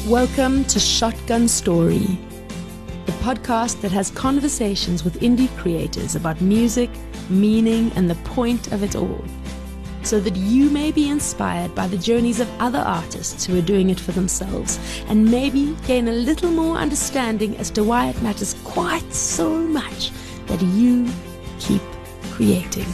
Welcome to Shotgun Story, the podcast that has conversations with indie creators about music, meaning, and the point of it all, so that you may be inspired by the journeys of other artists who are doing it for themselves, and maybe gain a little more understanding as to why it matters quite so much that you keep creating.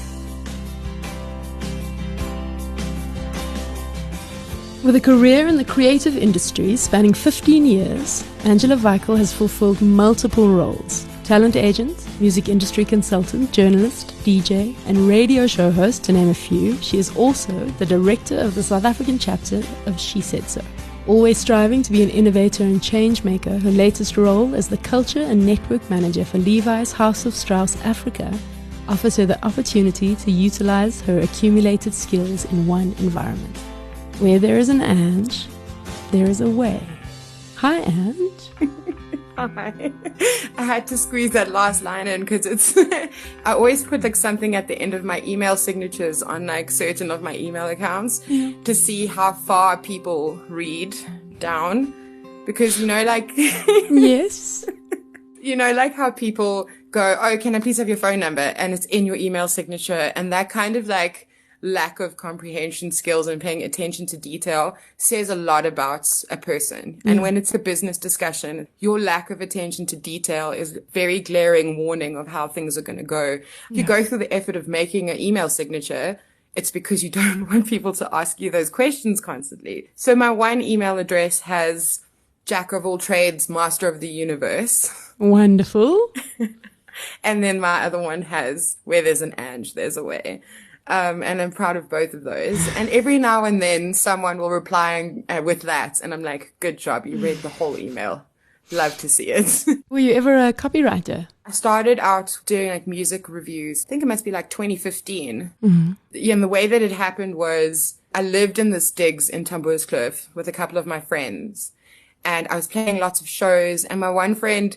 With a career in the creative industry spanning 15 years, Angela Weickl has fulfilled multiple roles: talent agent, music industry consultant, journalist, DJ, and radio show host, to name a few. She is also the director of the South African chapter of shesaidso. Always striving to be an innovator and change maker, her latest role as the culture and network manager for Levi's House of Strauss Africa offers her the opportunity to utilize her accumulated skills in one environment. Where there is an Ange, there is a way. Hi, Ange. Hi. I had to squeeze that last line in because it's I always put like something at the end of my email signatures on like certain of my email accounts to see how far people read down, because like Yes. Like how people go, oh, can I please have your phone number, and it's in your email signature, and that kind of like lack of comprehension skills and paying attention to detail says a lot about a person. And when it's a business discussion, your lack of attention to detail is a very glaring warning of how things are going to go. If you go through the effort of making an email signature, it's because you don't want people to ask you those questions constantly. So my one email address has Jack of all trades, master of the universe. Wonderful. And then my other one has, where there's an Ange, there's a way. And I'm proud of both of those. And every now and then someone will reply with that. And I'm like, good job. You read the whole email. Love to see it. Were you ever a copywriter? I started out doing like music reviews. I think it must be like 2015. Mm-hmm. Yeah, and the way that it happened was I lived in this digs in Tamboerskloof with a couple of my friends. And I was playing lots of shows. And my one friend,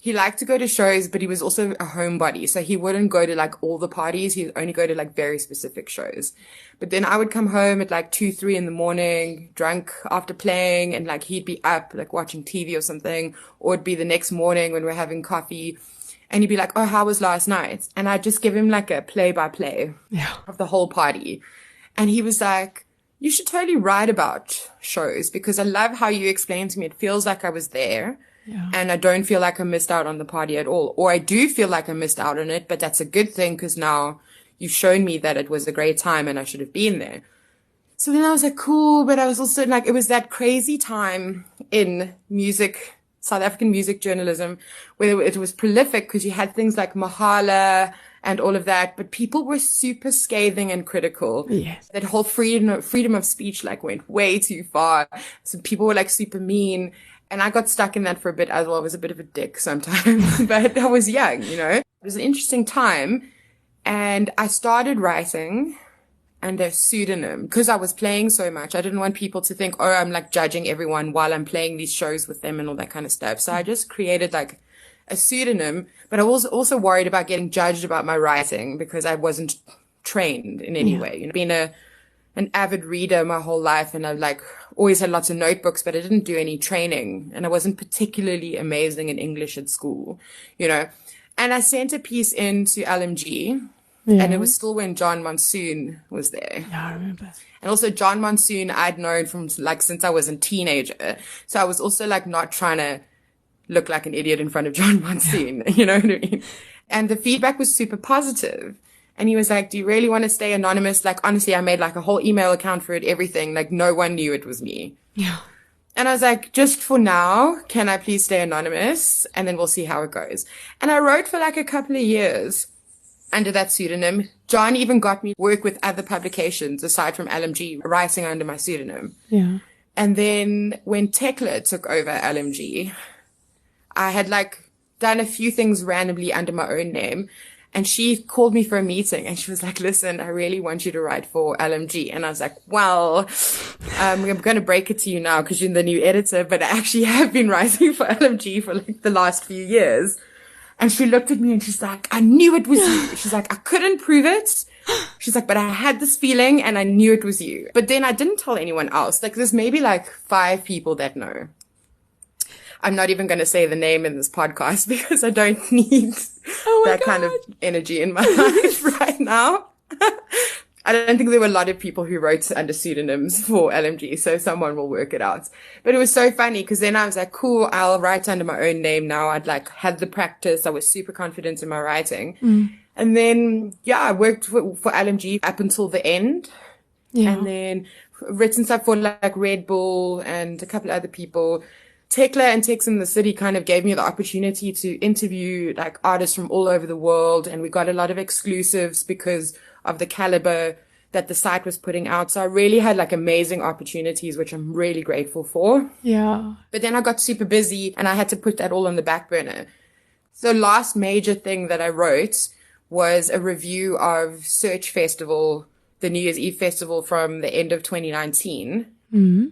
he liked to go to shows, but he was also a homebody. So he wouldn't go to like all the parties. He'd only go to like very specific shows. But then I would come home at like 2, 3 in the morning, drunk after playing, and like he'd be up like watching TV or something, or it'd be the next morning when we're having coffee, and he'd be like, oh, how was last night? And I'd just give him like a play-by-play of the whole party. And he was like, you should totally write about shows, because I love how you explain to me. It feels like I was there. Yeah. And I don't feel like I missed out on the party at all. Or I do feel like I missed out on it, but that's a good thing, because now you've shown me that it was a great time and I should have been there. So then I was like, cool. But I was also like, it was that crazy time in music, South African music journalism, where it was prolific because you had things like Mahala and all of that, but people were super scathing and critical. Yes. That whole freedom of speech like went way too far. So people were like super mean. And I got stuck in that for a bit as well. I was a bit of a dick sometimes, but I was young, It was an interesting time. And I started writing under pseudonym because I was playing so much. I didn't want people to think, oh, I'm like judging everyone while I'm playing these shows with them and all that kind of stuff. So I just created like a pseudonym, but I was also worried about getting judged about my writing because I wasn't trained in any way. Being an avid reader my whole life, and I've like always had lots of notebooks, but I didn't do any training, and I wasn't particularly amazing in English at school, And I sent a piece into LMG, and it was still when John Monsoon was there. Yeah, I remember. And also John Monsoon I'd known from like since I was a teenager, so I was also like not trying to look like an idiot in front of John Monsoon, you know what I mean? And the feedback was super positive. And he was like, do you really want to stay anonymous? Like, honestly, I made like a whole email account for it, everything. Like, no one knew it was me. Yeah. And I was like, just for now, can I please stay anonymous? And then we'll see how it goes. And I wrote for like a couple of years under that pseudonym. John even got me work with other publications aside from LMG, writing under my pseudonym. Yeah. And then when Tekla took over LMG, I had like done a few things randomly under my own name. And she called me for a meeting and she was like, listen, I really want you to write for LMG. And I was like, well, I'm going to break it to you now because you're the new editor, but I actually have been writing for LMG for like the last few years. And she looked at me and she's like, I knew it was you. She's like, I couldn't prove it. She's like, but I had this feeling and I knew it was you. But then I didn't tell anyone else. Like there's maybe like 5 people that know. I'm not even going to say the name in this podcast because I don't need that kind of energy in my life right now. I don't think there were a lot of people who wrote under pseudonyms for LMG, so someone will work it out. But it was so funny because then I was like, cool, I'll write under my own name now. I'd like had the practice. I was super confident in my writing. And then, yeah, I worked for LMG up until the end. Yeah. And then written stuff for like Red Bull and a couple other people. Tekla and Tex in the City kind of gave me the opportunity to interview like artists from all over the world. And we got a lot of exclusives because of the caliber that the site was putting out. So I really had like amazing opportunities, which I'm really grateful for. Yeah. But then I got super busy and I had to put that all on the back burner. So last major thing that I wrote was a review of Search Festival, the New Year's Eve festival from the end of 2019,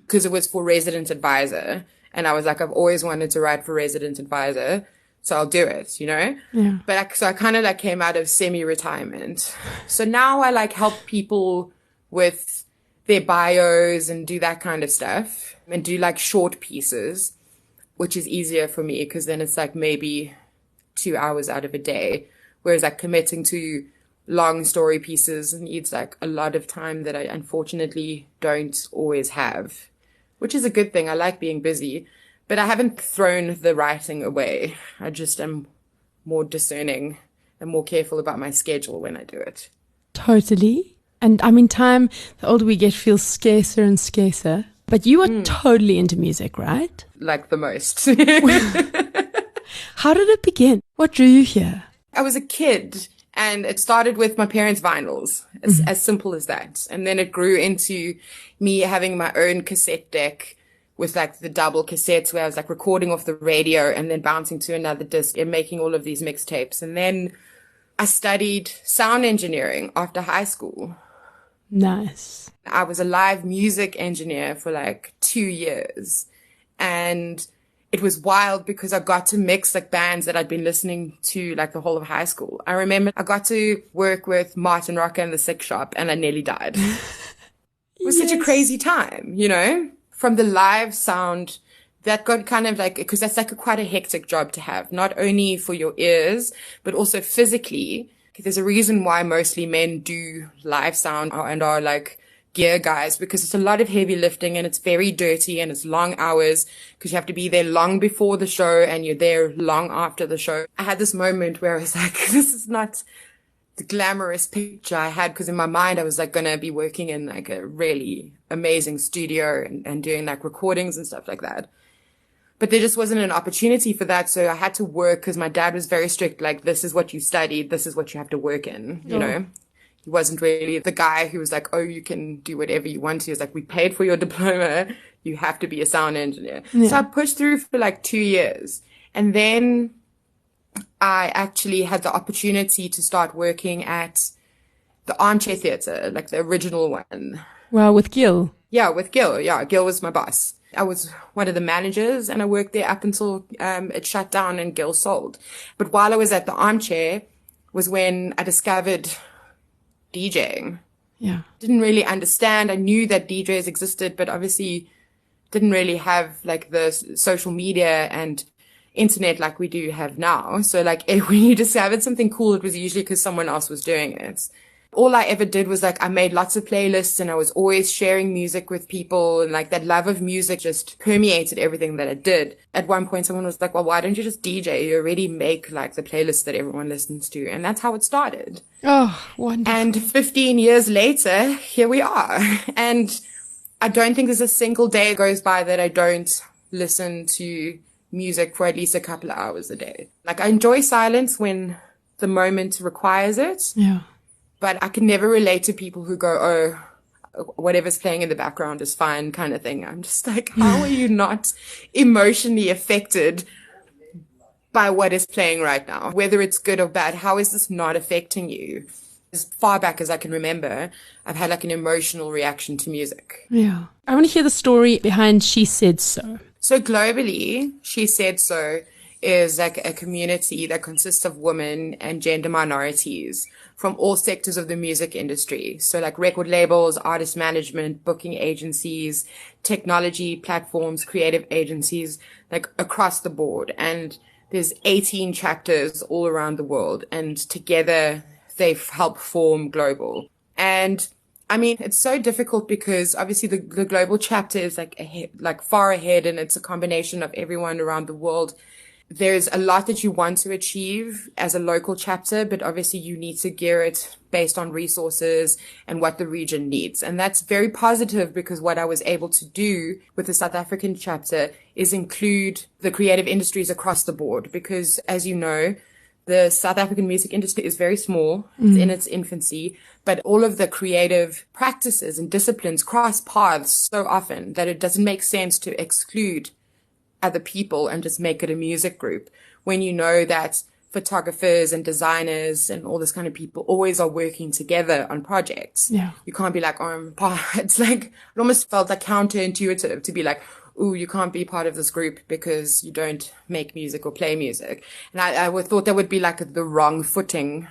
because it was for Resident Advisor. And I was like, I've always wanted to write for Resident Advisor. So I'll do it, you know? Yeah. But so I kind of like came out of semi-retirement. So now I like help people with their bios and do that kind of stuff and do like short pieces, which is easier for me because then it's like maybe 2 hours out of a day. Whereas like committing to long story pieces needs like a lot of time that I unfortunately don't always have, which is a good thing. I like being busy. But I haven't thrown the writing away. I just am more discerning and more careful about my schedule when I do it. Totally. And I mean, time, the older we get, feels scarcer and scarcer. But you are totally into music, right? Like the most. How did it begin? What drew you here? I was a kid and it started with my parents' vinyls. As simple as that. And then it grew into me having my own cassette deck with like the double cassettes where I was like recording off the radio and then bouncing to another disc and making all of these mixtapes. And then I studied sound engineering after high school. Nice. I was a live music engineer for like 2 years. And it was wild because I got to mix like bands that I'd been listening to like the whole of high school. I remember I got to work with Martin Rocker and the Sick Shop and I nearly died. It was such a crazy time, you know? From the live sound, that got kind of like, because that's like quite a hectic job to have, not only for your ears, but also physically. There's a reason why mostly men do live sound and are like gear guys, because it's a lot of heavy lifting and it's very dirty and it's long hours because you have to be there long before the show and you're there long after the show. I had this moment where I was like, this is not the glamorous picture I had, because in my mind I was like going to be working in like a really amazing studio and doing like recordings and stuff like that. But there just wasn't an opportunity for that. So I had to work because my dad was very strict. Like, this is what you studied. This is what you have to work in, you know. He wasn't really the guy who was like, oh, you can do whatever you want to. He was like, we paid for your diploma. You have to be a sound engineer. Yeah. So I pushed through for like 2 years. And then I actually had the opportunity to start working at the Armchair Theatre, like the original one. Wow, with Gil? Yeah, with Gil. Yeah, Gil was my boss. I was one of the managers and I worked there up until it shut down and Gil sold. But while I was at the Armchair was when I discovered DJing. Yeah. Didn't really understand. I knew that DJs existed, but obviously didn't really have like the social media and internet like we do have now. So like when you discovered something cool, it was usually because someone else was doing it. All I ever did was like I made lots of playlists and I was always sharing music with people, and like that love of music just permeated everything that I did. At one point someone was like, well, why don't you just DJ? You already make like the playlist that everyone listens to. And that's how it started. Oh, wonderful. And 15 years later, here we are. And I don't think there's a single day goes by that I don't listen to music for at least a couple of hours a day. Like I enjoy silence when the moment requires it. Yeah. But I can never relate to people who go, oh, whatever's playing in the background is fine kind of thing. I'm just like, how are you not emotionally affected by what is playing right now? Whether it's good or bad, how is this not affecting you? As far back as I can remember, I've had like an emotional reaction to music. Yeah. I want to hear the story behind She Said So. So globally, She Said So is like a community that consists of women and gender minorities from all sectors of the music industry. So like record labels, artist management, booking agencies, technology platforms, creative agencies, like across the board. And there's 18 chapters all around the world, and together they help form Global. And I mean, it's so difficult because obviously the Global chapter is like far ahead, and it's a combination of everyone around the world. There's a lot that you want to achieve as a local chapter, but obviously you need to gear it based on resources and what the region needs. And that's very positive, because what I was able to do with the South African chapter is include the creative industries across the board. Because as you know, the South African music industry is very small. It's in its infancy, but all of the creative practices and disciplines cross paths so often that it doesn't make sense to exclude other people and just make it a music group, when you know that photographers and designers and all this kind of people always are working together on projects. Yeah. You can't be like, oh, it's like, it almost felt like counterintuitive to be like, ooh, you can't be part of this group because you don't make music or play music. And I thought that would be like the wrong footing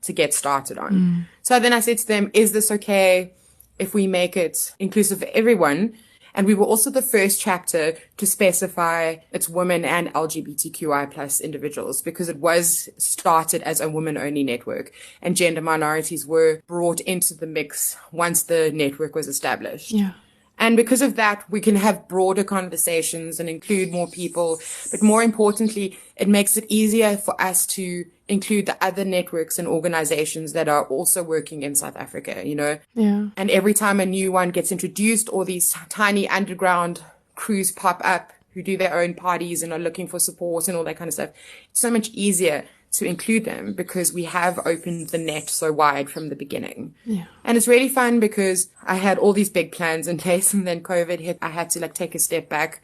to get started on. So then I said to them, is this okay if we make it inclusive for everyone? And we were also the first chapter to specify it's women and LGBTQI plus individuals, because it was started as a women-only network, and gender minorities were brought into the mix once the network was established. Yeah. And because of that, we can have broader conversations and include more people. But more importantly, it makes it easier for us to include the other networks and organizations that are also working in South Africa, you know? Yeah. And every time a new one gets introduced, all these tiny underground crews pop up who do their own parties and are looking for support and all that kind of stuff. It's so much easier to include them because we have opened the net so wide from the beginning. Yeah. And it's really fun because I had all these big plans in place, and then COVID hit. I had to like take a step back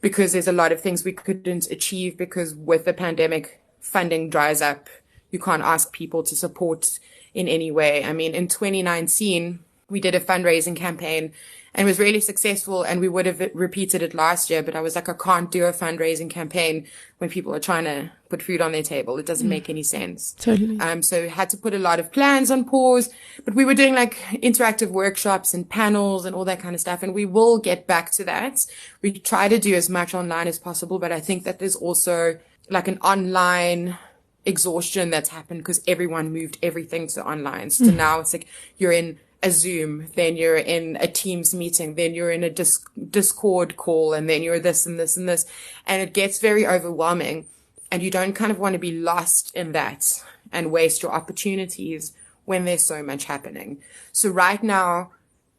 because there's a lot of things we couldn't achieve, because with the pandemic, funding dries up. You can't ask people to support in any way. I mean, in 2019, we did a fundraising campaign and it was really successful, and we would have repeated it last year, but I was like, I can't do a fundraising campaign when people are trying to put food on their table. It doesn't make any sense. Totally. So we had to put a lot of plans on pause, but we were doing like interactive workshops and panels and all that kind of stuff. And we will get back to that. We try to do as much online as possible, but I think that there's also like an online exhaustion that's happened because everyone moved everything to online. So now it's like you're in a Zoom, then you're in a Teams meeting, then you're in a Discord call, and then you're this and this and this. And it gets very overwhelming, and you don't kind of want to be lost in that and waste your opportunities when there's so much happening. So right now,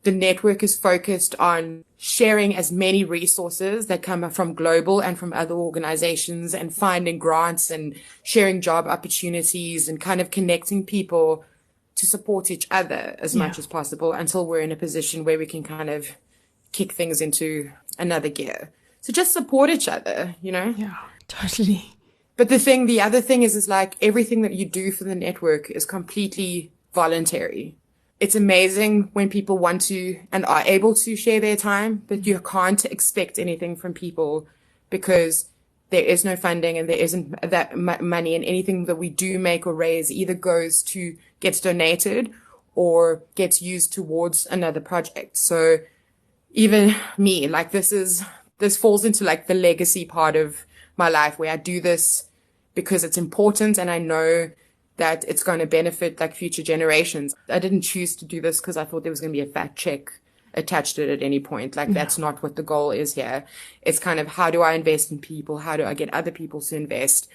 the network is focused on sharing as many resources that come from Global and from other organizations, and finding grants and sharing job opportunities and kind of connecting people to support each other as much as possible until we're in a position where we can kind of kick things into another gear. So just support each other, you know? Yeah, totally. But the other thing is like everything that you do for the network is completely voluntary. It's amazing when people want to and are able to share their time, but you can't expect anything from people because there is no funding and there isn't that money, and anything that we do make or raise either gets donated or gets used towards another project. So even me, like this falls into like the legacy part of my life where I do this because it's important and I know that it's going to benefit like future generations. I didn't choose to do this because I thought there was going to be a fat check attached to it at any point. Like that's not what the goal is here. It's kind of, how do I invest in people? How do I get other people to invest?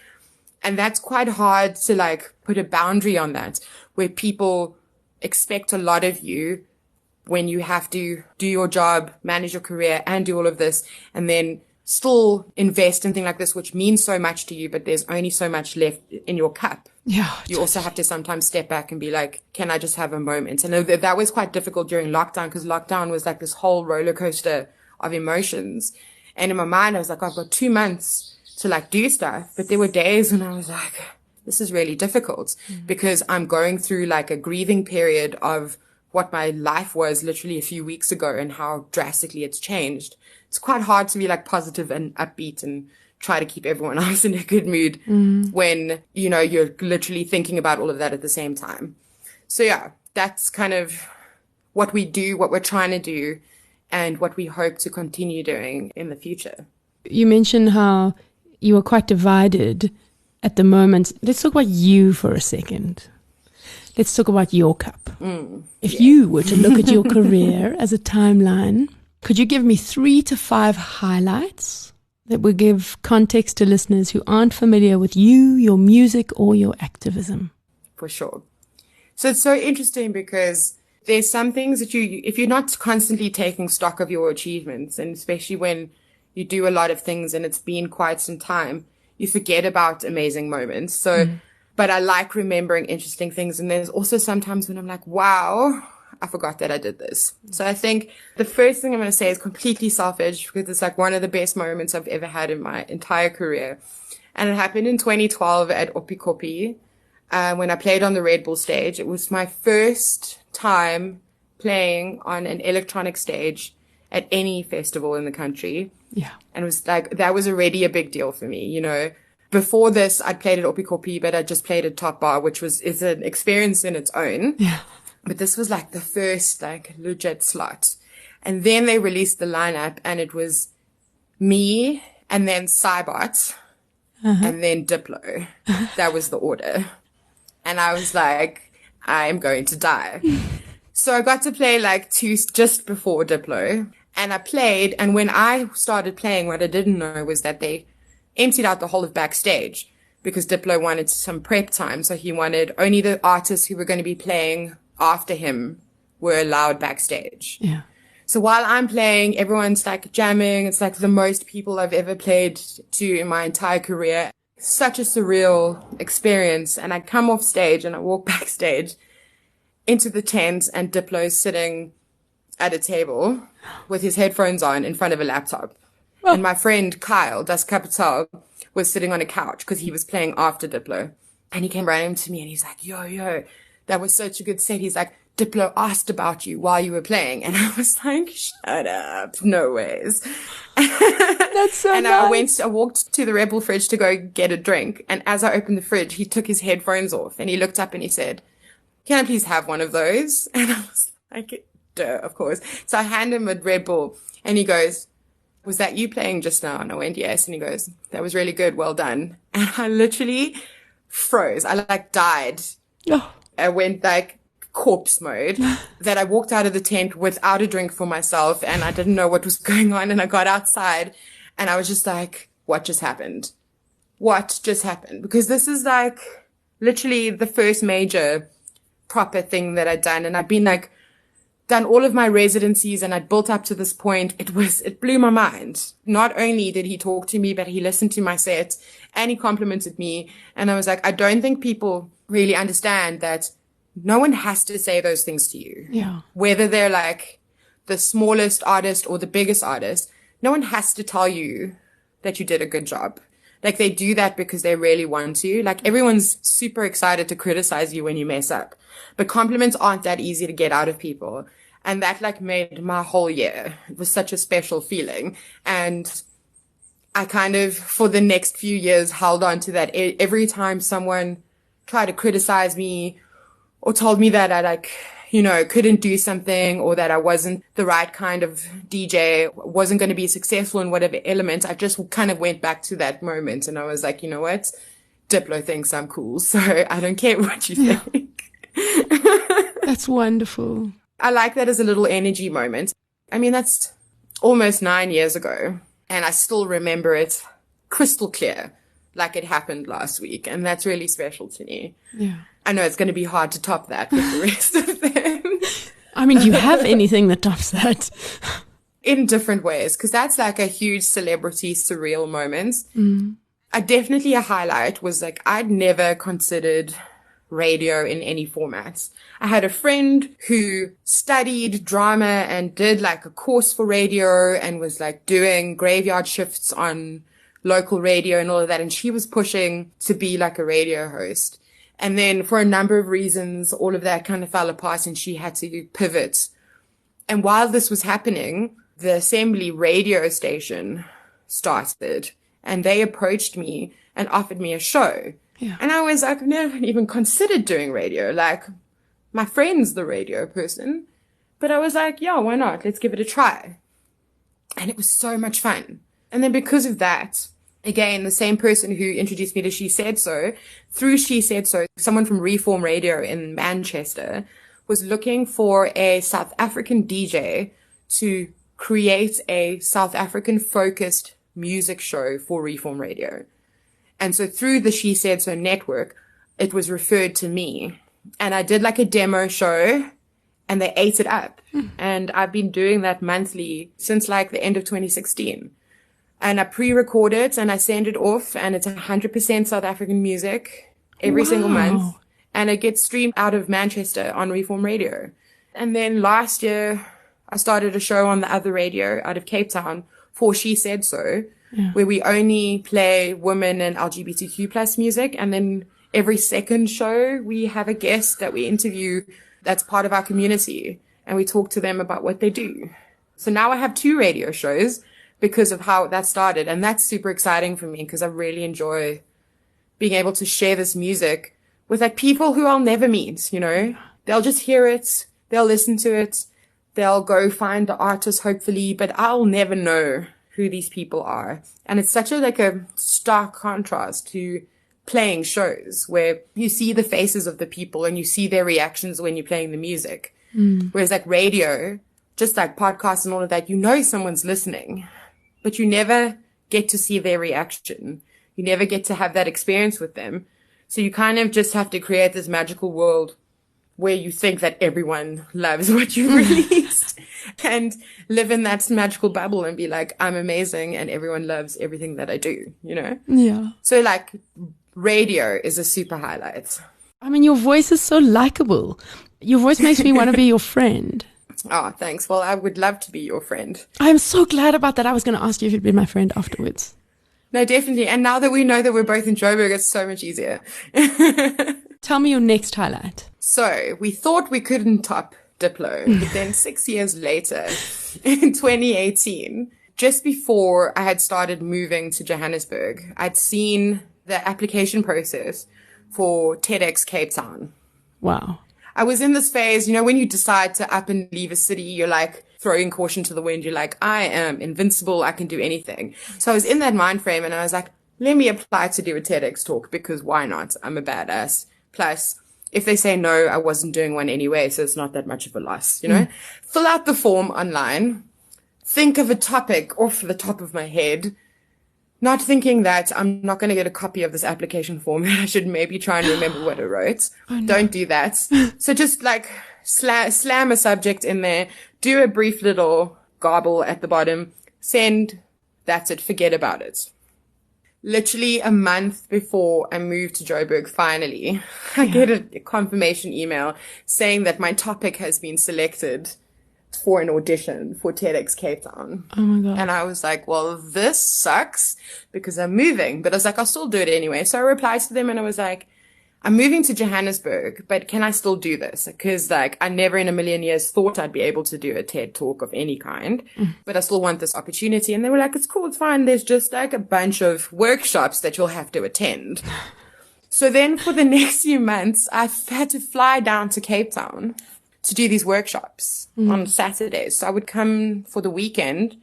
And that's quite hard to like put a boundary on that, where people expect a lot of you when you have to do your job, manage your career, and do all of this, and then still invest in things like this, which means so much to you, but there's only so much left in your cup. Yeah. You also have to sometimes step back and be like, can I just have a moment? And that was quite difficult during lockdown, because lockdown was like this whole roller coaster of emotions. And in my mind, I was like, I've got 2 months to like do stuff. But there were days when I was like, this is really difficult because I'm going through like a grieving period of what my life was literally a few weeks ago and how drastically it's changed. It's quite hard to be like positive and upbeat and try to keep everyone else in a good mood when, you know, you're literally thinking about all of that at the same time. So yeah, that's kind of what we do, what we're trying to do, and what we hope to continue doing in the future. You mentioned how you are quite divided at the moment. Let's talk about you for a second. Let's talk about your cup. If you were to look at your career as a timeline, could you give me 3 to 5 highlights that would give context to listeners who aren't familiar with you, your music, or your activism? For sure. So it's so interesting because there's some things that if you're not constantly taking stock of your achievements, and especially when you do a lot of things and it's been quite some time, you forget about amazing moments. So, but I like remembering interesting things. And there's also sometimes when I'm like, wow, I forgot that I did this. So I think the first thing I'm going to say is completely selfish because it's like one of the best moments I've ever had in my entire career. And it happened in 2012 at Opikopi, when I played on the Red Bull stage. It was my first time playing on an electronic stage at any festival in the country. Yeah. And it was like, that was already a big deal for me, you know. Before this, I'd played at Opikopi, but I just played at Top Bar, which is an experience in its own. Yeah. But this was like the first like legit slot. And then they released the lineup and it was me and then Cybot and then Diplo. That was the order. And I was like, I'm going to die. So I got to play like just before Diplo. And I played, and when I started playing, what I didn't know was that they emptied out the whole of backstage because Diplo wanted some prep time. So he wanted only the artists who were going to be playing after him were allowed backstage. Yeah. So while I'm playing, everyone's like jamming. It's like the most people I've ever played to in my entire career. Such a surreal experience. And I come off stage and I walk backstage into the tent and Diplo's sitting at a table with his headphones on in front of a laptop. Oh. And my friend Kyle, Das Capital, was sitting on a couch because he was playing after Diplo. And he came running to me and he's like, yo, that was such a good set. He's like, Diplo asked about you while you were playing. And I was like, shut up. No ways. That's so and nice. I walked to the Red Bull fridge to go get a drink. And as I opened the fridge, he took his headphones off and he looked up and he said, can I please have one of those? And I was like, duh, of course. So I hand him a Red Bull and he goes, was that you playing just now? And I went, yes. And he goes, that was really good. Well done. And I literally froze. I like died. Oh. I went like corpse mode that I walked out of the tent without a drink for myself and I didn't know what was going on. And I got outside and I was just like, what just happened? What just happened? Because this is like literally the first major proper thing that I'd done. And I'd been like, done all of my residencies and I'd built up to this point. It blew my mind. Not only did he talk to me, but he listened to my set and he complimented me. And I was like, I don't think people really understand that no one has to say those things to you. Yeah. Whether they're like the smallest artist or the biggest artist, no one has to tell you that you did a good job. Like they do that because they really want to. Like everyone's super excited to criticize you when you mess up, but compliments aren't that easy to get out of people. And that like made my whole year. It was such a special feeling. And I kind of, for the next few years, held on to that. Every time someone tried to criticize me or told me that I like, you know, couldn't do something or that I wasn't the right kind of DJ, wasn't going to be successful in whatever element, I just kind of went back to that moment and I was like, you know what? Diplo thinks I'm cool, so I don't care what you think. That's wonderful. I like that as a little energy moment. I mean, that's almost 9 years ago and I still remember it crystal clear, like it happened last week. And that's really special to me. Yeah. I know it's going to be hard to top that with the rest of them. I mean, do you have anything that tops that? In different ways, because that's like a huge celebrity surreal moment. Definitely a highlight was like, I'd never considered radio in any formats. I had a friend who studied drama and did like a course for radio and was like doing graveyard shifts on local radio and all of that. And she was pushing to be like a radio host. And then for a number of reasons, all of that kind of fell apart and she had to pivot. And while this was happening, the Assembly radio station started and they approached me and offered me a show. Yeah. And I was like, I've never even considered doing radio. Like, my friend's the radio person. But I was like, yeah, why not? Let's give it a try. And it was so much fun. And then because of that, again, the same person who introduced me to shesaidso, through shesaidso, someone from Reform Radio in Manchester was looking for a South African DJ to create a South African focused music show for Reform Radio. And so through the shesaidso network, it was referred to me. And I did like a demo show and they ate it up. And I've been doing that monthly since like the end of 2016. And I pre-record it and I send it off and it's 100% South African music every single month. And it gets streamed out of Manchester on Reform Radio. And then last year, I started a show on the other radio out of Cape Town for shesaidso, where we only play women and LGBTQ plus music. And then every second show, we have a guest that we interview that's part of our community. And we talk to them about what they do. So now I have 2 radio shows because of how that started. And that's super exciting for me because I really enjoy being able to share this music with like people who I'll never meet, you know. They'll just hear it. They'll listen to it. They'll go find the artist, hopefully, but I'll never know who these people are. And it's such a stark contrast to playing shows where you see the faces of the people and you see their reactions when you're playing the music. Whereas like radio, just like podcasts and all of that, you know someone's listening, but you never get to see their reaction. You never get to have that experience with them. So you kind of just have to create this magical world where you think that everyone loves what you released and live in that magical bubble and be like, I'm amazing and everyone loves everything that I do, you know? Yeah. So like radio is a super highlight. I mean, your voice is so likable. Your voice makes me want to be your friend. Oh, thanks. Well, I would love to be your friend. I'm so glad about that. I was going to ask you if you'd be my friend afterwards. No, definitely. And now that we know that we're both in Joburg, it's so much easier. Tell me your next highlight. So we thought we couldn't top Diplo, but then 6 years later, in 2018, just before I had started moving to Johannesburg, I'd seen the application process for TEDx Cape Town. Wow. I was in this phase, you know, when you decide to up and leave a city, you're like throwing caution to the wind. You're like, I am invincible. I can do anything. So I was in that mind frame and I was like, let me apply to do a TEDx talk because why not? I'm a badass. Plus, if they say no, I wasn't doing one anyway, so it's not that much of a loss, you know? Fill out the form online. Think of a topic off the top of my head. Not thinking that I'm not going to get a copy of this application form and I should maybe try and remember what I wrote. Oh, no. Don't do that. So just like slam a subject in there, do a brief little garble at the bottom, send, that's it, forget about it. Literally a month before I moved to Joburg, finally, I get a confirmation email saying that my topic has been selected for an audition for TEDx Cape Town. Oh my God. And I was like, well, this sucks because I'm moving. But I was like, I'll still do it anyway. So I replied to them and I was like, I'm moving to Johannesburg, but can I still do this? Because like I never in a million years thought I'd be able to do a TED talk of any kind, but I still want this opportunity. And they were like, it's cool, it's fine. There's just like a bunch of workshops that you'll have to attend. So then for the next few months, I've had to fly down to Cape Town to do these workshops on Saturdays. So I would come for the weekend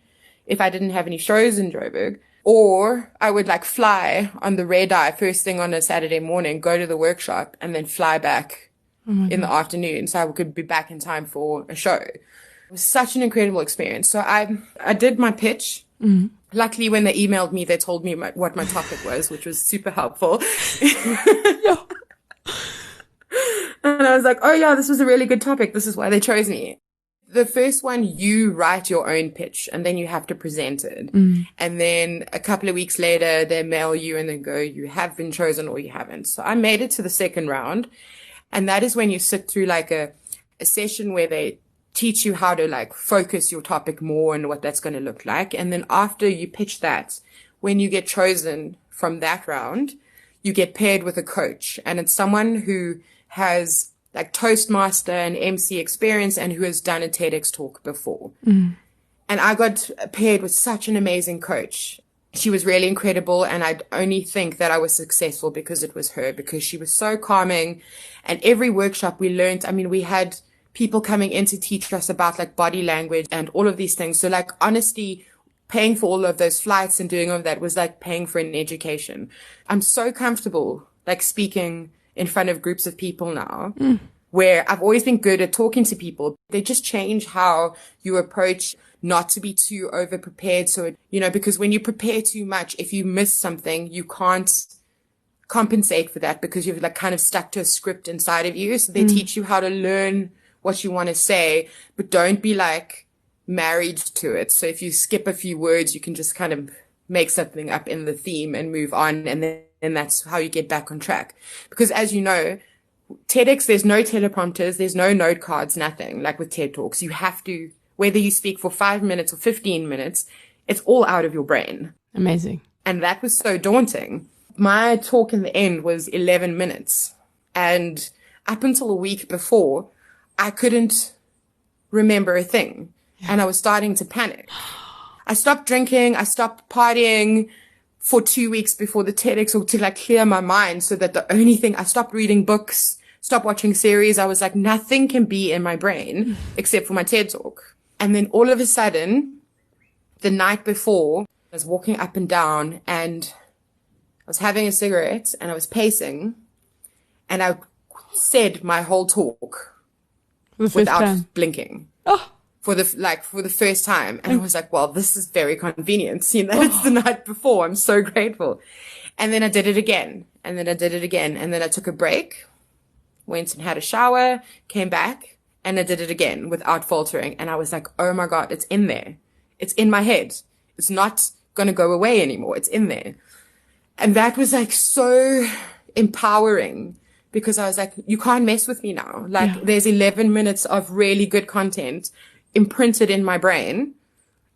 if I didn't have any shows in Joburg, or I would like fly on the red eye first thing on a Saturday morning, go to the workshop and then fly back in the afternoon so I could be back in time for a show. It was such an incredible experience. So I did my pitch. Luckily, when they emailed me, they told me what my topic was, which was super helpful. Yeah. And I was like, oh yeah, this was a really good topic. This is why they chose me. The first one, you write your own pitch and then you have to present it. And then a couple of weeks later, they mail you and then go, you have been chosen or you haven't. So I made it to the second round. And that is when you sit through like a session where they teach you how to like focus your topic more and what that's going to look like. And then after you pitch that, when you get chosen from that round, you get paired with a coach, and it's someone who has like Toastmaster and MC experience and who has done a TEDx talk before. And I got paired with such an amazing coach. She was really incredible. And I only think that I was successful because it was her, because she was so calming. And every workshop we learned, I mean, we had people coming in to teach us about like body language and all of these things. So like, honestly, paying for all of those flights and doing all of that was like paying for an education. I'm so comfortable like speaking in front of groups of people now, where I've always been good at talking to people. They just change how you approach, not to be too over prepared. So, because when you prepare too much, if you miss something, you can't compensate for that because you've like kind of stuck to a script inside of you. So they teach you how to learn what you want to say, but don't be like married to it. So if you skip a few words, you can just kind of make something up in the theme and move on. And then that's how you get back on track. Because as you know, TEDx, there's no teleprompters, there's no note cards, nothing. Like with TED Talks, you have to, whether you speak for 5 minutes or 15 minutes, it's all out of your brain. Amazing. And that was so daunting. My talk in the end was 11 minutes. And up until a week before, I couldn't remember a thing. Yeah. And I was starting to panic. I stopped drinking. I stopped partying for 2 weeks before the TEDx talk to like clear my mind, so that the only thing, I stopped reading books, stopped watching series. I was like, nothing can be in my brain except for my TED talk. And then all of a sudden, the night before, I was walking up and down and I was having a cigarette and I was pacing and I said my whole talk without blinking. Oh. For the first time. And I was like, well, this is very convenient, seeing that it's the night before. I'm so grateful. And then I did it again. And then I did it again. And then I took a break, went and had a shower, came back, and I did it again without faltering. And I was like, oh my God, it's in there. It's in my head. It's not going to go away anymore. It's in there. And that was like so empowering, because I was like, you can't mess with me now. Like there's 11 minutes of really good content imprinted in my brain.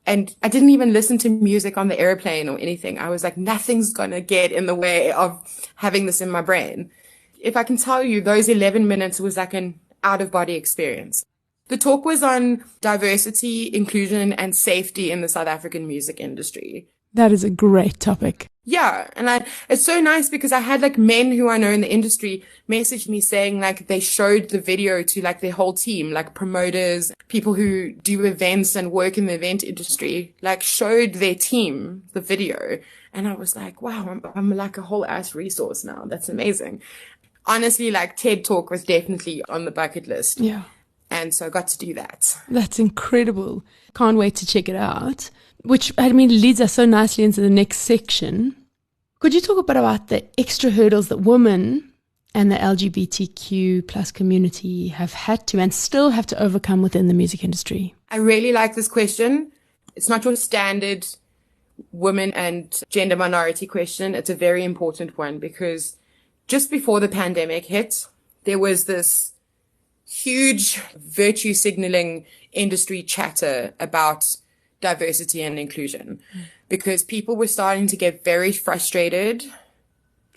And I didn't even listen to music on the airplane or anything. I was like, nothing's going to get in the way of having this in my brain. If I can tell you, those 11 minutes was like an out-of-body experience. The talk was on diversity, inclusion, and safety in the South African music industry. That is a great topic. Yeah. And it's so nice because I had like men who I know in the industry message me saying like they showed the video to like their whole team, like promoters, people who do events and work in the event industry, like showed their team the video. And I was like, wow, I'm like a whole ass resource now. That's amazing. Honestly, like TED Talk was definitely on the bucket list. Yeah. And so I got to do that. That's incredible. Can't wait to check it out. Which, I mean, leads us so nicely into the next section. Could you talk a bit about the extra hurdles that women and the LGBTQ plus community have had to and still have to overcome within the music industry? I really like this question. It's not your standard women and gender minority question. It's a very important one because just before the pandemic hit, there was this huge virtue signaling industry chatter about diversity and inclusion because people were starting to get very frustrated.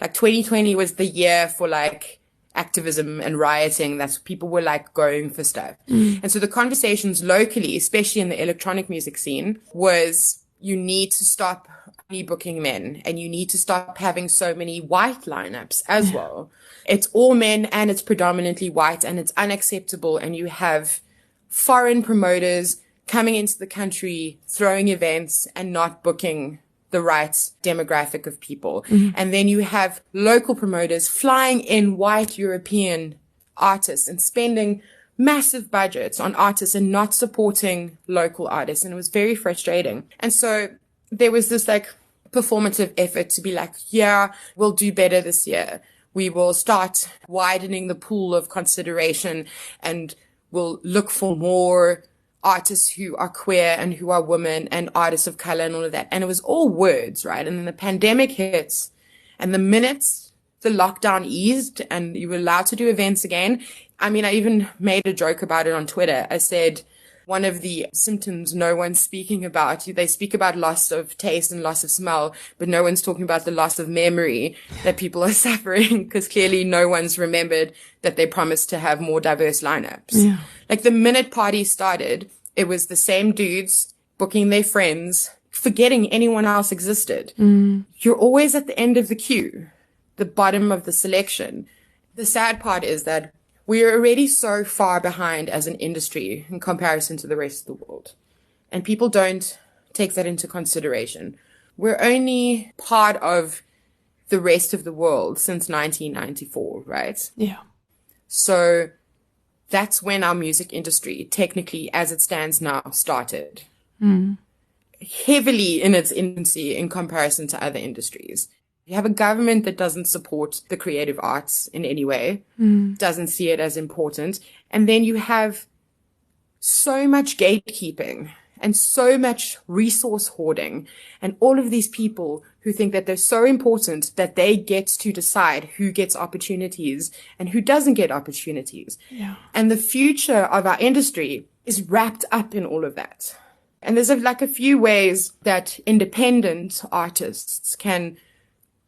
Like 2020 was the year for like activism and rioting. That's people were like going for stuff. And so the conversations locally, especially in the electronic music scene, was you need to stop only booking men and you need to stop having so many white lineups as well. It's all men and it's predominantly white and it's unacceptable. And you have foreign promoters coming into the country, throwing events and not booking the right demographic of people. And then you have local promoters flying in white European artists and spending massive budgets on artists and not supporting local artists. And it was very frustrating. And so there was this like performative effort to be like, yeah, we'll do better this year. We will start widening the pool of consideration and we'll look for more artists who are queer and who are women and artists of color and all of that. And it was all words, right? And then the pandemic hits and the minutes the lockdown eased and you were allowed to do events again. I mean, I even made a joke about it on Twitter. I said, one of the symptoms no one's speaking about, they speak about loss of taste and loss of smell, but no one's talking about the loss of memory that people are suffering because clearly no one's remembered that they promised to have more diverse lineups. Yeah. Like the minute party started, it was the same dudes booking their friends, forgetting anyone else existed. You're always at the end of the queue, the bottom of the selection. The sad part is that we're already so far behind as an industry in comparison to the rest of the world. And people don't take that into consideration. We're only part of the rest of the world since 1994, right? Yeah. So that's when our music industry, technically, as it stands now, started. Heavily in its infancy in comparison to other industries. You have a government that doesn't support the creative arts in any way, doesn't see it as important. And then you have so much gatekeeping and so much resource hoarding and all of these people who think that they're so important that they get to decide who gets opportunities and who doesn't get opportunities. Yeah. And the future of our industry is wrapped up in all of that. And there's a few ways that independent artists can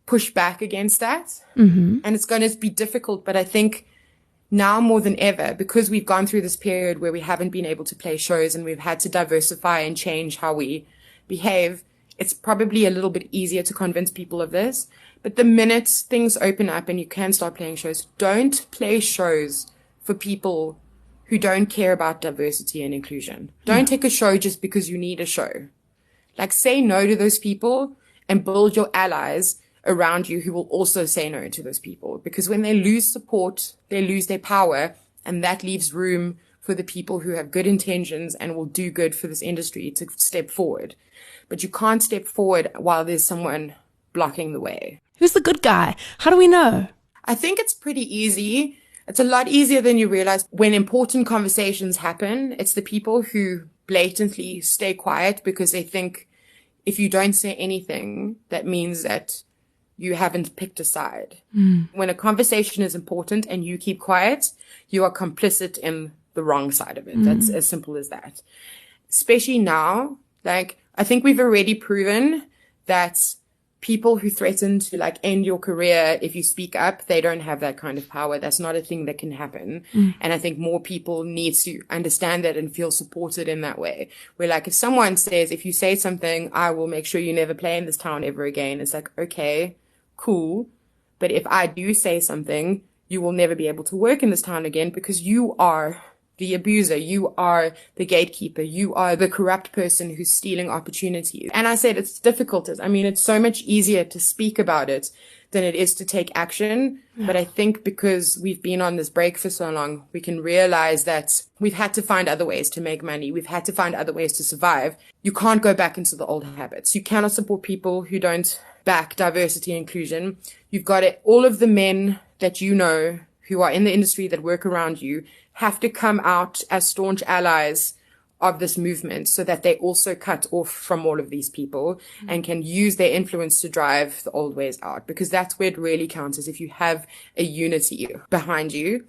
push back against that. And it's going to be difficult, but I think now more than ever, because we've gone through this period where we haven't been able to play shows and we've had to diversify and change how we behave, it's probably a little bit easier to convince people of this. But the minute things open up and you can start playing shows, don't play shows for people who don't care about diversity and inclusion. Don't take a show just because you need a show. Say no to those people and build your allies around you who will also say no to those people. Because when they lose support, they lose their power, and that leaves room for the people who have good intentions and will do good for this industry to step forward. But you can't step forward while there's someone blocking the way. Who's the good guy? How do we know? I think it's pretty easy. It's a lot easier than you realize. When important conversations happen, it's the people who blatantly stay quiet because they think if you don't say anything, that means that you haven't picked a side. When a conversation is important and you keep quiet, you are complicit in the wrong side of it. That's as simple as that. Especially now, I think we've already proven that people who threaten to end your career if you speak up, they don't have that kind of power. That's not a thing that can happen. And I think more people need to understand that and feel supported in that way. Where if someone says, if you say something, I will make sure you never play in this town ever again. It's okay, cool. But if I do say something, you will never be able to work in this town again because you are the abuser, you are the gatekeeper, you are the corrupt person who's stealing opportunities. And I said it's difficult. It's so much easier to speak about it than it is to take action. Yeah. But I think because we've been on this break for so long, we can realize that we've had to find other ways to make money. We've had to find other ways to survive. You can't go back into the old habits. You cannot support people who don't back diversity and inclusion. You've got it. All of the men that you know who are in the industry that work around you have to come out as staunch allies of this movement so that they also cut off from all of these people and can use their influence to drive the old ways out, because that's where it really counts, is if you have a unity behind you.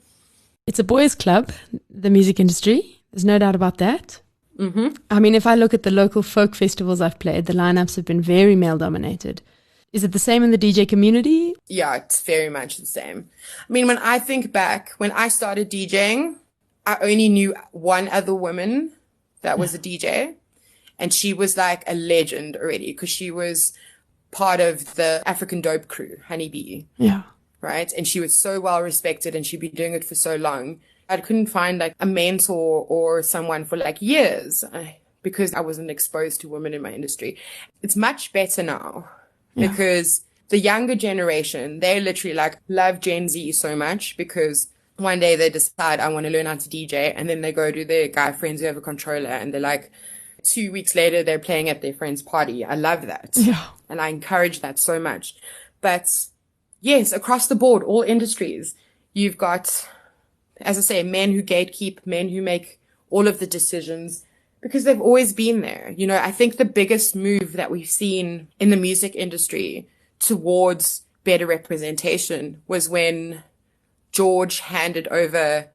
It's a boys' club, the music industry. There's no doubt about that. If I look at the local folk festivals I've played, the lineups have been very male-dominated. Is it the same in the DJ community? Yeah, it's very much the same. When I think back, when I started DJing, I only knew one other woman that was a DJ. And she was a legend already because she was part of the African Dope crew, Honeybee. Yeah. Right? And she was so well respected and she'd been doing it for so long. I couldn't find a mentor or someone for years because I wasn't exposed to women in my industry. It's much better now. Yeah. Because the younger generation, they literally love Gen Z so much because one day they decide, I want to learn how to DJ. And then they go to their guy friends who have a controller and they're 2 weeks later, they're playing at their friend's party. I love that. Yeah. And I encourage that so much. But yes, across the board, all industries, you've got, as I say, men who gatekeep, men who make all of the decisions. Because they've always been there. I think the biggest move that we've seen in the music industry towards better representation was when George handed over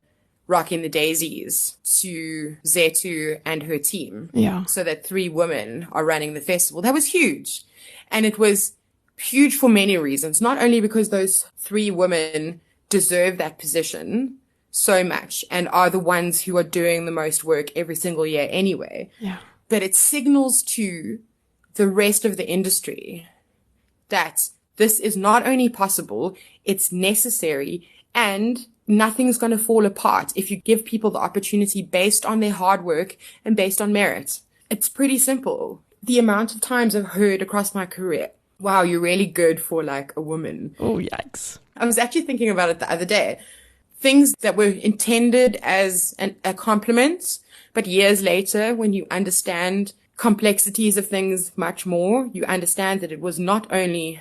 Rocking the Daisies to Zetu and her team. Yeah. So that 3 women are running the festival. That was huge. And it was huge for many reasons. Not only because those 3 women deserve that position so much and are the ones who are doing the most work every single year anyway. Yeah. But it signals to the rest of the industry that this is not only possible, it's necessary, and nothing's going to fall apart if you give people the opportunity based on their hard work and based on merit. It's pretty simple. The amount of times I've heard across my career, wow, you're really good for like a woman. Oh, yikes. I was actually thinking about it the other day. Things that were intended as a compliment, but years later, when you understand complexities of things much more, you understand that it was not only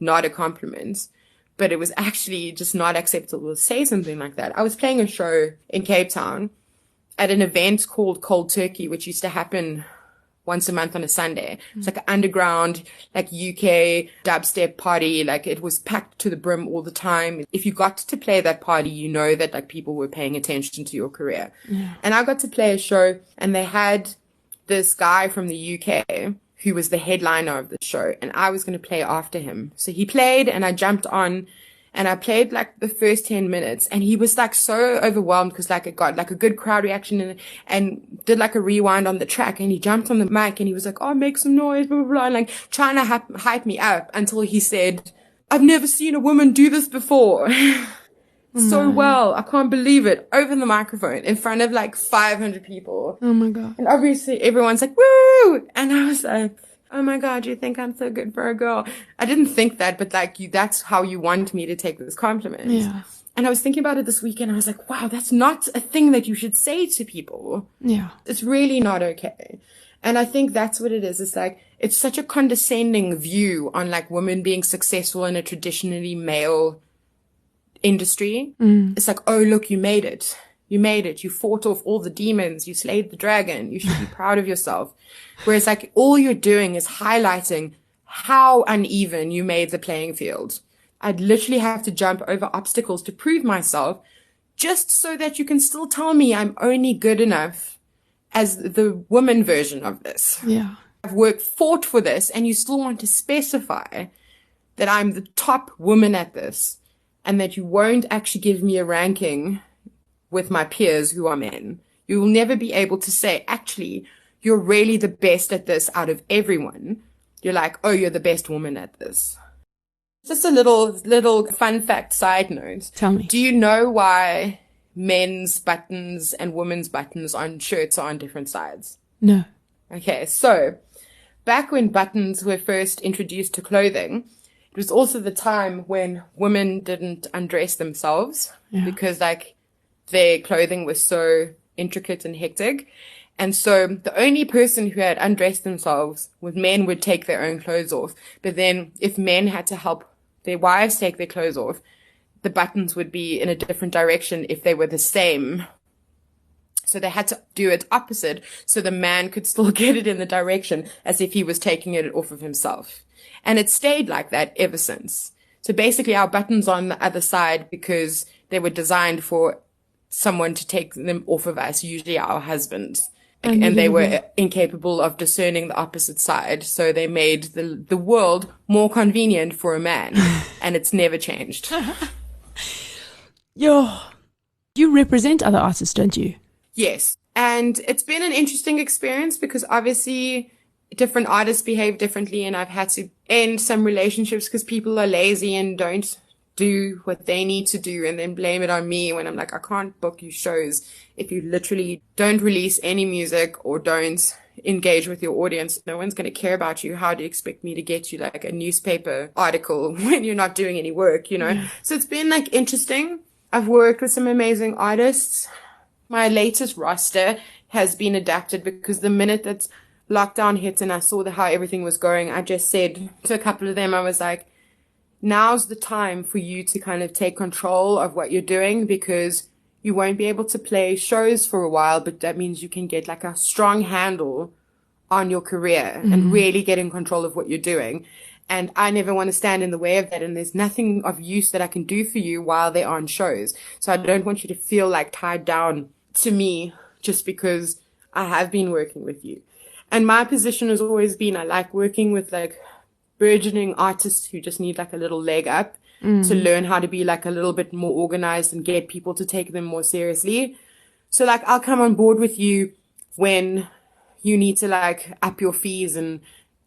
not a compliment, but it was actually just not acceptable to say something like that. I was playing a show in Cape Town at an event called Cold Turkey, which used to happen once a month on a Sunday. It's like an underground, like UK dubstep party. Like it was packed to the brim all the time. If you got to play that party, you know that like people were paying attention to your career. Yeah. And I got to play a show, and they had this guy from the UK who was the headliner of the show, and I was going to play after him. So he played, and I jumped on, and I played like the first 10 minutes, and he was like so overwhelmed because like it got like a good crowd reaction and did like a rewind on the track, and he jumped on the mic and he was like, oh, make some noise, blah, blah, blah, and like trying to hype me up until he said, I've never seen a woman do this before. So well. I can't believe it. Over the microphone in front of like 500 people. Oh my God. And obviously everyone's like, woo! And I was like, oh my God, you think I'm so good for a girl? I didn't think that, but like that's how you want me to take this compliment. Yeah. And I was thinking about it this weekend. I was like, wow, that's not a thing that you should say to people. Yeah. It's really not okay. And I think that's what it is. It's like, it's such a condescending view on like women being successful in a traditionally male industry. It's like, oh, look, you made it. You made it. You fought off all the demons. You slayed the dragon. You should be proud of yourself. Whereas like all you're doing is highlighting how uneven you made the playing field. I'd literally have to jump over obstacles to prove myself just so that you can still tell me I'm only good enough as the woman version of this. Yeah. I've fought for this, and you still want to specify that I'm the top woman at this, and that you won't actually give me a ranking with my peers who are men. You will never be able to say, actually, you're really the best at this out of everyone. You're like, oh, you're the best woman at this. Just a little fun fact side note. Tell me. Do you know why men's buttons and women's buttons on shirts are on different sides? No. Okay, so back when buttons were first introduced to clothing, it was also the time when women didn't undress themselves because like their clothing was so intricate and hectic. And so the only person who had undressed themselves was men would take their own clothes off. But then if men had to help their wives take their clothes off, the buttons would be in a different direction if they were the same. So they had to do it opposite so the man could still get it in the direction as if he was taking it off of himself. And it stayed like that ever since. So basically our buttons are on the other side because they were designed for someone to take them off of us, usually our husbands. And they were incapable of discerning the opposite side. So they made the world more convenient for a man. And it's never changed. You represent other artists, don't you? Yes. And it's been an interesting experience because obviously different artists behave differently, and I've had to end some relationships because people are lazy and don't do what they need to do and then blame it on me when I'm like, I can't book you shows if you literally don't release any music or don't engage with your audience. No one's going to care about you. How do you expect me to get you like a newspaper article when you're not doing any work, you know? Yeah. So it's been like interesting. I've worked with some amazing artists. My latest roster has been adapted because the minute that lockdown hit and I saw how everything was going, I just said to a couple of them, I was like, now's the time for you to kind of take control of what you're doing, because you won't be able to play shows for a while, but that means you can get like a strong handle on your career and really get in control of what you're doing. And I never want to stand in the way of that. And there's nothing of use that I can do for you while they're on shows. So I don't want you to feel like tied down to me just because I have been working with you. And my position has always been, I like working with like burgeoning artists who just need like a little leg up to learn how to be like a little bit more organized and get people to take them more seriously. So like I'll come on board with you when you need to like up your fees and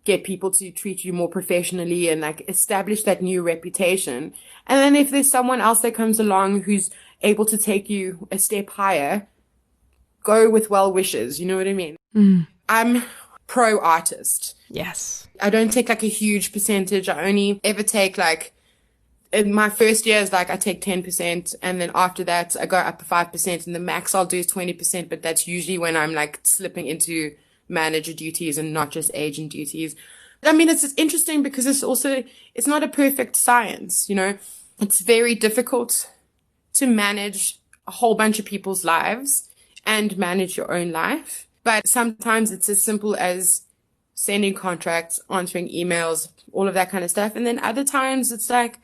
get people to treat you more professionally and like establish that new reputation. And then if there's someone else that comes along who's able to take you a step higher, go with well wishes. You know what I mean? I'm pro artist. Yes. I don't take like a huge percentage. I only ever take like, in my first year is like I take 10%, and then after that I go up to 5%, and the max I'll do is 20%, but that's usually when I'm like slipping into manager duties and not just agent duties. I mean, it's interesting because it's not a perfect science, you know. It's very difficult to manage a whole bunch of people's lives and manage your own life. But sometimes it's as simple as sending contracts, answering emails, all of that kind of stuff. And then other times it's like,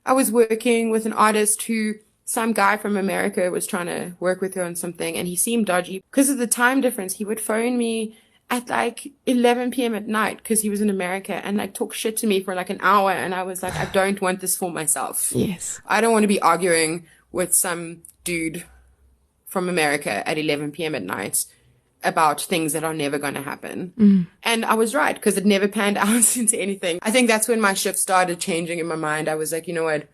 I was working with an artist who some guy from America was trying to work with her on something, and he seemed dodgy. Because of the time difference, he would phone me at like 11 p.m. at night because he was in America and like talk shit to me for like an hour. And I was like, I don't want this for myself. Yes. I don't want to be arguing with some dude from America at 11 p.m. at night about things that are never going to happen. And I was right, because it never panned out into anything. I think that's when my shift started changing in my mind. I was like, you know what?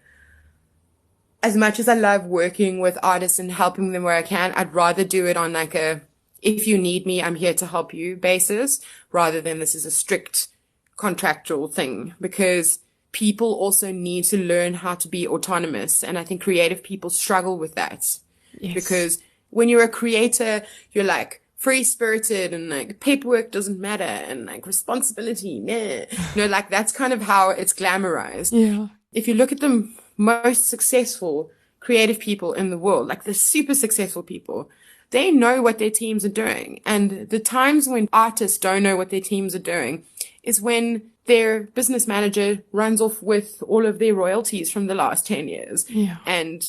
As much as I love working with artists and helping them where I can, I'd rather do it on like a, if you need me, I'm here to help you basis, rather than this is a strict contractual thing, because people also need to learn how to be autonomous. And I think creative people struggle with that. Yes. Because when you're a creator, you're like, free-spirited and like paperwork doesn't matter and like responsibility, meh. You know, like that's kind of how it's glamorized. Yeah. If you look at the most successful creative people in the world, like the super successful people, they know what their teams are doing. And the times when artists don't know what their teams are doing is when their business manager runs off with all of their royalties from the last 10 years. Yeah. And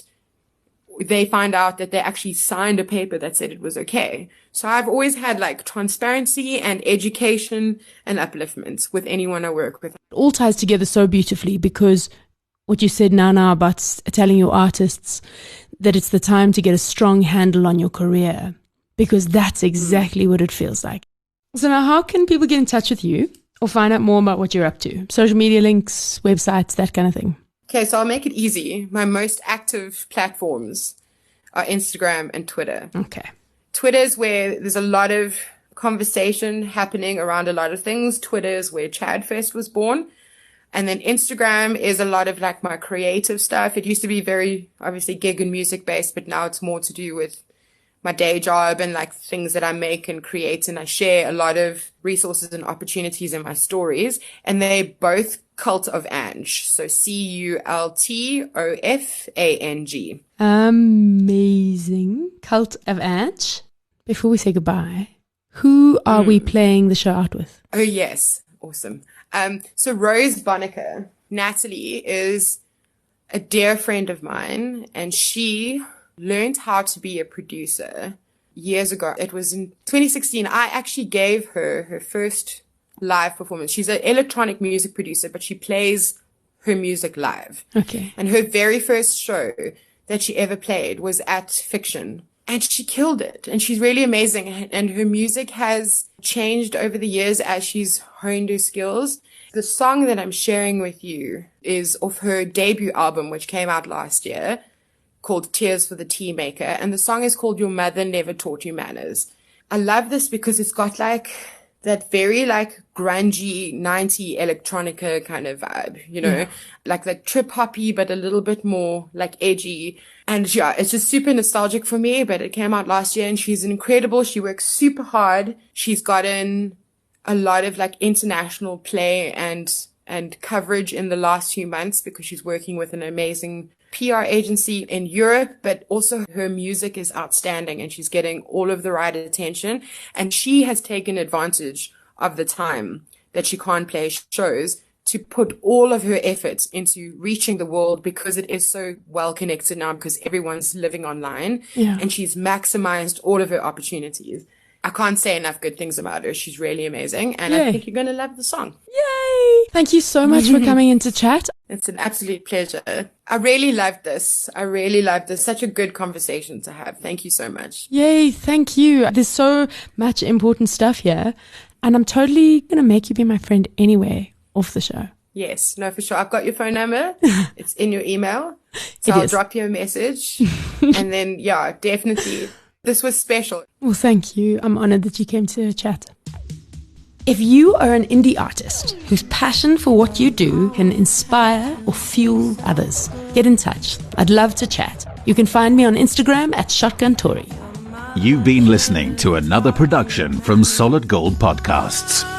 they find out that they actually signed a paper that said it was okay. So I've always had like transparency and education and upliftment with anyone I work with. It all ties together so beautifully, because what you said now about telling your artists that it's the time to get a strong handle on your career, because that's exactly what it feels like. So now, how can people get in touch with you or find out more about what you're up to? Social media links, websites, that kind of thing. Okay, so I'll make it easy. My most active platforms are Instagram and Twitter. Okay. Twitter is where there's a lot of conversation happening around a lot of things. Twitter is where Chadfest was born. And then Instagram is a lot of like my creative stuff. It used to be very obviously gig and music based, but now it's more to do with my day job and like things that I make and create. And I share a lot of resources and opportunities in my stories. And they both Cult of Ange. So CULTOFANG. Amazing. Cult of Ange. Before we say goodbye, who are we playing the show out with? Oh, yes. Awesome. So Rose Bonica, Natalie, is a dear friend of mine, and she learned how to be a producer years ago. It was in 2016. I actually gave her her first live performance. She's an electronic music producer, but she plays her music live. Okay. And her very first show that she ever played was at Fiction. And she killed it. And she's really amazing. And her music has changed over the years as she's honed her skills. The song that I'm sharing with you is off her debut album, which came out last year, called Tears for the Tea Maker. And the song is called Your Mother Never Taught You Manners. I love this because it's got like that very like grungy 90 electronica kind of vibe, you know, like trip hoppy, but a little bit more like edgy. And yeah, it's just super nostalgic for me, but it came out last year and she's incredible. She works super hard. She's gotten a lot of like international play and coverage in the last few months because she's working with an amazing PR agency in Europe, but also her music is outstanding and she's getting all of the right attention. And she has taken advantage of the time that she can't play shows to put all of her efforts into reaching the world because it is so well connected now because everyone's living online. Yeah. And she's maximized all of her opportunities. I can't say enough good things about her. She's really amazing. And I think you're going to love the song. Yay! Thank you so much for coming in to chat. It's an absolute pleasure. I really loved this. Such a good conversation to have. Thank you so much. Yay, thank you. There's so much important stuff here. And I'm totally going to make you be my friend anyway, off the show. Yes, no, for sure. I've got your phone number. It's in your email. So I'll drop you a message. And then, yeah, definitely. This was special. Well, thank you. I'm honored that you came to chat. If you are an indie artist whose passion for what you do can inspire or fuel others, get in touch. I'd love to chat. You can find me on Instagram at ShotgunTory. You've been listening to another production from Solid Gold Podcasts.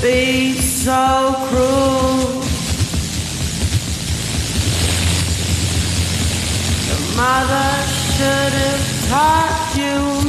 Be so cruel. The mother should have taught you